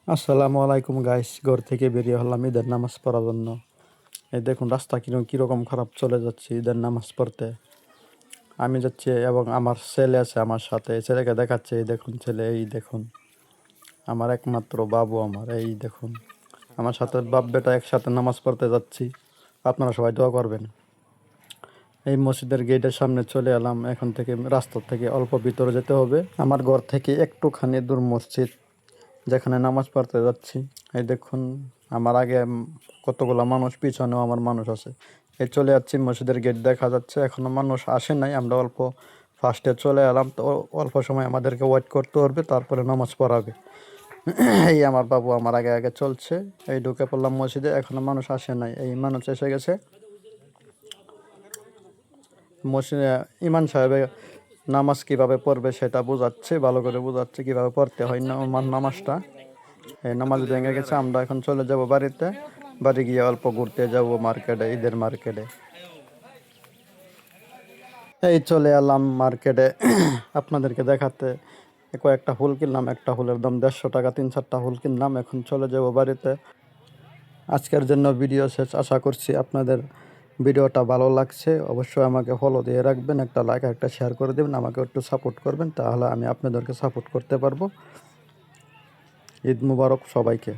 আসসালামু আলাইকুম গাইস, ঘর থেকে বেরিয়ে হলাম ঈদের নামাজ পড়ার জন্য। এই দেখুন রাস্তা কীরকম খারাপ, চলে যাচ্ছি ঈদের নামাজ পড়তে। আমি যাচ্ছি এবং আমার ছেলে আছে আমার সাথে, এই ছেলেকে দেখাচ্ছে। এই দেখুন ছেলে, এই দেখুন আমার একমাত্র বাবু, আমার এই দেখুন আমার সাথে বাপ বেটা একসাথে নামাজ পড়তে যাচ্ছি। আপনারা সবাই দোয়া করবেন। এই মসজিদের গেটের সামনে চলে এলাম। এখন থেকে রাস্তা থেকে অল্প ভিতরে যেতে হবে। আমার ঘর থেকে একটুখানি দূর মসজিদ, যেখানে নামাজ পড়তে যাচ্ছি। এই দেখুন আমার আগে কতগুলো মানুষ, পিছনেও আমার মানুষ আছে। এই চলে যাচ্ছি, মসজিদের গেট দেখা যাচ্ছে, এখনো মানুষ আসে নাই। আমরা অল্প ফার্স্টে চলে এলাম, তো অল্প সময় আমাদেরকে ওয়েট করতে হবে, তারপরে নামাজ পড়াবে। এই আমার বাবু আমার আগে আগে চলছে। এই ঢুকে পড়লাম মসজিদে, এখনো মানুষ আসে নাই। এই মানুষ এসে গেছে। মসজিদে ইমাম সাহেব নামাজ কিভাবে পড়বে সেটা বোঝাচ্ছে, ভালো করে বোঝাচ্ছে কিভাবে পড়তে হয় নামাজটা। এই নামাজ ভেঙে গেছে, আমরা এখন চলে যাব বাড়িতে। বাড়ি গিয়ে অল্প ঘুরতে যাব মার্কেটে, ঈদের মার্কেটে। এই চলে এলাম মার্কেটে আপনাদেরকে দেখাতে। কয়েকটা ফুল কিনলাম, একটা ফুলের দাম 150 টাকা, 3-4টা ফুল কিনলাম। এখন চলে যাব বাড়িতে। আজকের জন্য ভিডিও শেষ। আশা করছি আপনাদের ভিডিওটা ভালো লাগছে। অবশ্যই আমাকে ফলো দিয়ে রাখবেন, একটা লাইক একটা শেয়ার করে দেবেন, আমাকে একটু সাপোর্ট করবেন, তাহলে আমি আপনাদেরকে সাপোর্ট করতে পারবো। ঈদ মুবারক সবাইকে।